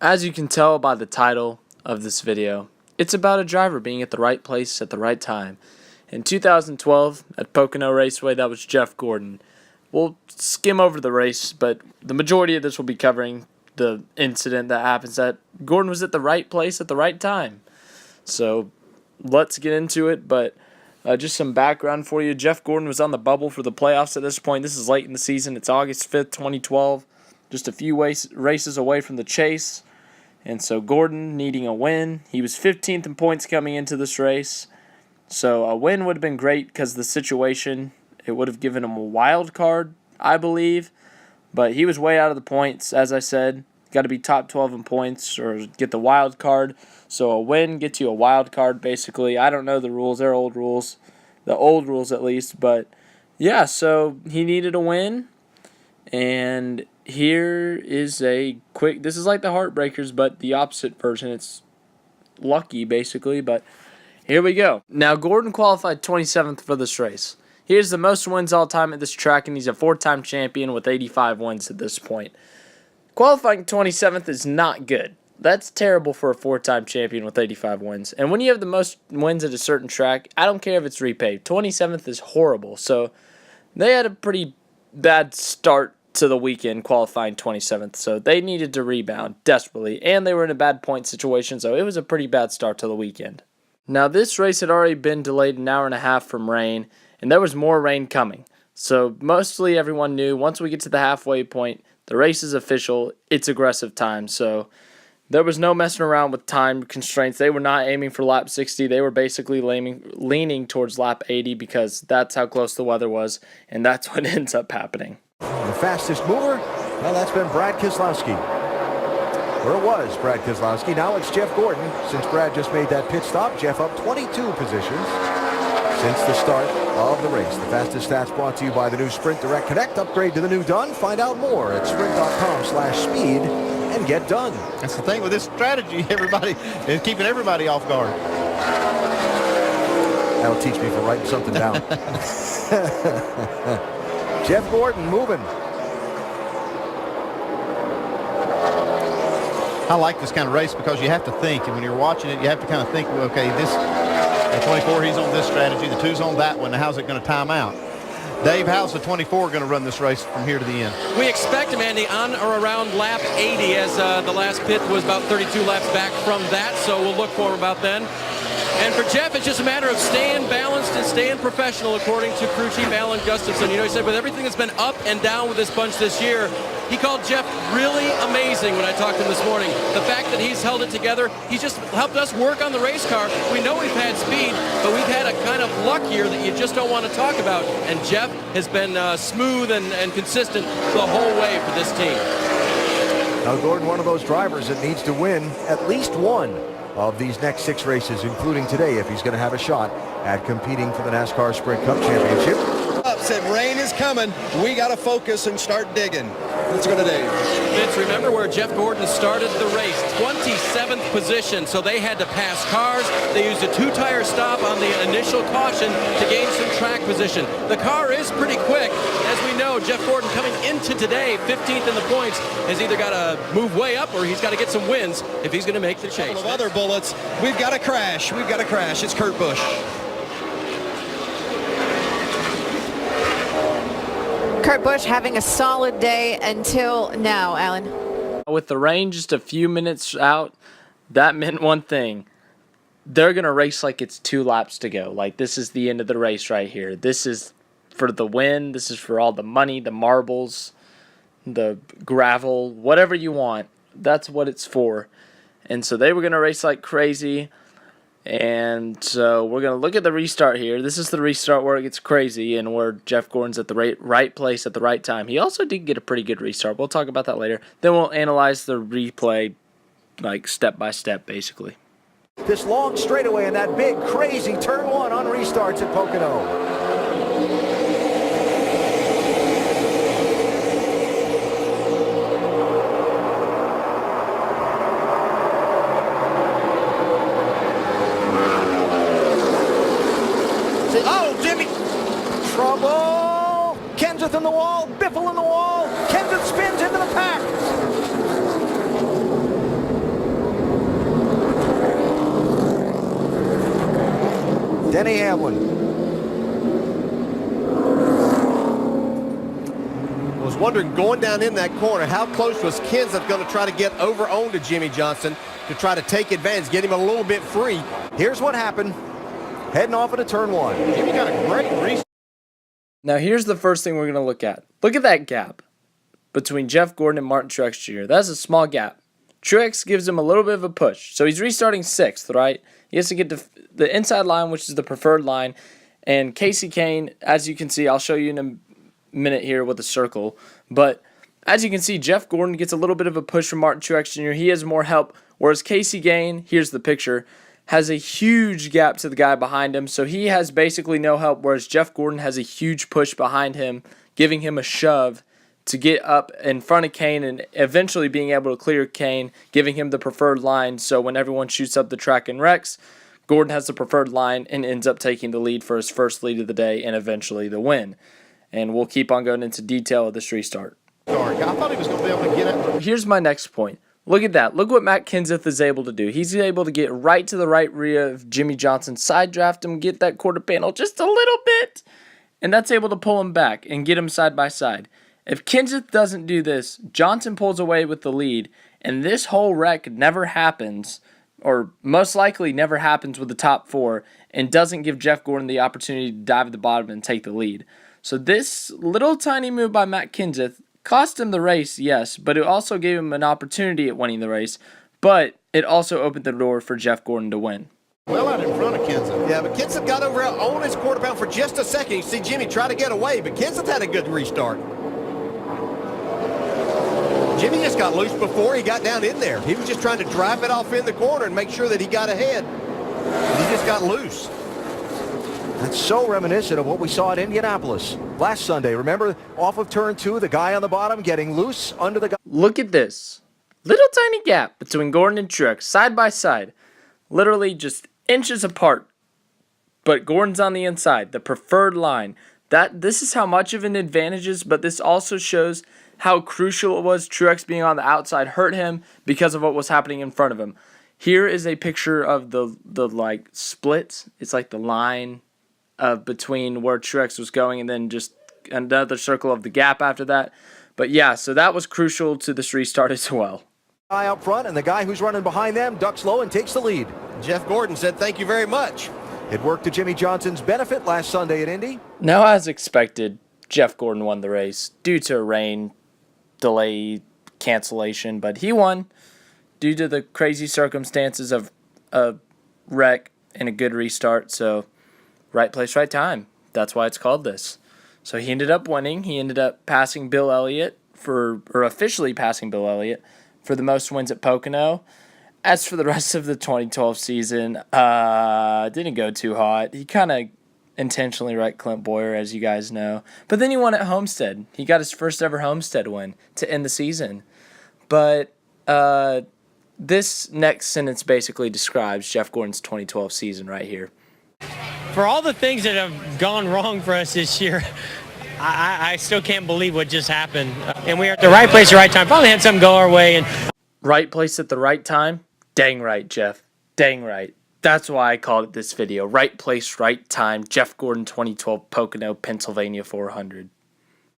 As you can tell by the title of this video, it's about a driver being at the right place at the right time. In 2012, at Pocono Raceway, that was Jeff Gordon. We'll skim over the race, but the majority of this will be covering the incident that happens that Gordon was at the right place at the right time. So let's get into it, but just some background for you. Jeff Gordon was on the bubble for the playoffs at this point. This is late in the season. It's August 5th, 2012. Just a few races away from the chase. And so Gordon needing a win. He was 15th in points coming into this race. So a win would have been great because the situation, it would have given him a wild card, I believe. But he was way out of the points, as I said. Got to be top 12 in points or get the wild card. So a win gets you a wild card, basically. I don't know the rules. They're old rules. The old rules, at least. But, yeah, so he needed a win. And here is a quick... This is like the Heartbreakers, but the opposite version. It's lucky, basically. But here we go. Now, Gordon qualified 27th for this race. He has the most wins all time at this track, and he's a four-time champion with 85 wins at this point. Qualifying 27th is not good. That's terrible for a four-time champion with 85 wins. And when you have the most wins at a certain track, I don't care if it's repaved. 27th is horrible. So they had a pretty bad start to the weekend qualifying 27th. So they needed to rebound desperately. And they were in a bad point situation, so it was a pretty bad start to the weekend. Now this race had already been delayed an hour and a half from rain, and there was more rain coming. So mostly everyone knew once we get to the halfway point, the race is official, it's aggressive time. So there was no messing around with time constraints. They were not aiming for lap 60. They were basically leaning towards lap 80 because that's how close the weather was, and that's what ends up happening. The fastest mover, well, that's been Brad Keselowski. Or it was Brad Keselowski. Now it's Jeff Gordon. Since Brad just made that pit stop, Jeff up 22 positions since the start of the race. The fastest stats brought to you by the new Sprint Direct Connect. Upgrade to the new Done. Find out more at sprint.com/speed and get done. That's the thing with this strategy, everybody is keeping everybody off guard. That'll teach me for writing something down. Jeff Gordon moving. I like this kind of race because you have to think, and when you're watching it, you have to kind of think, well, okay, this the 24, he's on this strategy, the 2's on that one. Now, how's it going to time out? Dave, how's the 24 going to run this race from here to the end? We expect him, Andy, on or around lap 80, as the last pit was about 32 laps back from that, so we'll look for him about then. And for Jeff, it's just a matter of staying balanced and staying professional, according to crew chief Alan Gustafson. You know, he said with everything that's been up and down with this bunch this year, he called Jeff really amazing when I talked to him this morning. The fact that he's held it together, he's just helped us work on the race car. We know we've had speed, but we've had a kind of luck here that you just don't want to talk about. And Jeff has been smooth and consistent the whole way for this team. Now Gordon, one of those drivers that needs to win at least one of these next 6 races, including today, if he's going to have a shot at competing for the NASCAR Sprint Cup Championship. Said rain is coming. We got to focus and start digging. Let's go to Dave. Vince, remember where Jeff Gordon started the race? 27th position, so they had to pass cars. They used a 2-tire stop on the initial caution to gain some track position. The car is pretty quick. As we know, Jeff Gordon coming into today, 15th in the points, has either got to move way up or he's got to get some wins if he's going to make the chase. A couple of other bullets. We've got to crash. We've got to crash. It's Kurt Busch. Kurt Busch having a solid day until now, Alan. With the rain just a few minutes out, that meant one thing. They're going to race like it's 2 laps to go. Like, this is the end of the race right here. This is for the win. This is for all the money, the marbles, the gravel, whatever you want. That's what it's for. And so they were going to race like crazy. And so we're going to look at the restart here. This is the restart where it gets crazy and where Jeff Gordon's at the right place at the right time. He also did get a pretty good restart. We'll talk about that later. Then we'll analyze the replay, like step by step, basically. This long straightaway and that big, crazy turn 1 on restarts at Pocono. Oh, Jimmy! Trouble! Kenseth in the wall, Biffle in the wall, Kenseth spins into the pack. Denny Hamlin. I was wondering, going down in that corner, how close was Kenseth going to try to get over onto Jimmy Johnson to try to take advantage, get him a little bit free. Here's what happened. Heading off into turn one. Jimmy got a great restart. Now here's the first thing we're going to look at. Look at that gap between Jeff Gordon and Martin Truex Jr. That's a small gap. Truex gives him a little bit of a push. So he's restarting 6th, right? He has to get to the inside line, which is the preferred line. And Casey Kane, as you can see, I'll show you in a minute here with a circle. But as you can see, Jeff Gordon gets a little bit of a push from Martin Truex Jr. He has more help. Whereas Casey Kane, here's the picture, has a huge gap to the guy behind him. So he has basically no help. Whereas Jeff Gordon has a huge push behind him, giving him a shove to get up in front of Kane and eventually being able to clear Kane, giving him the preferred line. So when everyone shoots up the track and wrecks, Gordon has the preferred line and ends up taking the lead for his first lead of the day and eventually the win. And we'll keep on going into detail of this restart. I thought he was going to be able to get it. Here's my next point. Look at that. Look what Matt Kenseth is able to do. He's able to get right to the right rear of Jimmy Johnson, side draft him, get that quarter panel just a little bit, and that's able to pull him back and get him side by side. If Kenseth doesn't do this, Johnson pulls away with the lead, and this whole wreck never happens, or most likely never happens with the top 4, and doesn't give Jeff Gordon the opportunity to dive at the bottom and take the lead. So this little tiny move by Matt Kenseth cost him the race, yes, but it also gave him an opportunity at winning the race, but it also opened the door for Jeff Gordon to win. Well out in front of Kenseth. Yeah, but Kenseth got over on his quarter pound for just a second. You see Jimmy try to get away, but Kenseth had a good restart. Jimmy just got loose before he got down in there. He was just trying to drive it off in the corner and make sure that he got ahead. He just got loose. That's so reminiscent of what we saw at Indianapolis last Sunday. Remember, off of turn 2, the guy on the bottom getting loose under the guy. Look at this. Little tiny gap between Gordon and Truex, side by side. Literally just inches apart. But Gordon's on the inside, the preferred line. This is how much of an advantage is, but this also shows how crucial it was. Truex being on the outside hurt him because of what was happening in front of him. Here is a picture of the like splits. It's like the line between where Truex was going and then just another circle of the gap after that. But yeah, so that was crucial to this restart as well. Guy up front, and the guy who's running behind them ducks low and takes the lead. Jeff Gordon said thank you very much. It worked to Jimmy Johnson's benefit last Sunday at Indy. Now, as expected, Jeff Gordon won the race due to a rain delay cancellation, but he won due to the crazy circumstances of a wreck and a good restart. So right place, right time. That's why it's called this. So he ended up winning. He ended up passing Bill Elliott officially passing Bill Elliott for the most wins at Pocono. As for the rest of the 2012 season, didn't go too hot. He kind of intentionally wrecked Clint Boyer, as you guys know. But then he won at Homestead. He got his first ever Homestead win to end the season. But this next sentence basically describes Jeff Gordon's 2012 season right here. For all the things that have gone wrong for us this year, I still can't believe what just happened. And we are at the right place at the right time. Finally had something go our way. And right place at the right time? Dang right, Jeff. Dang right. That's why I called it this video. Right place, right time. Jeff Gordon 2012 Pocono, Pennsylvania 400.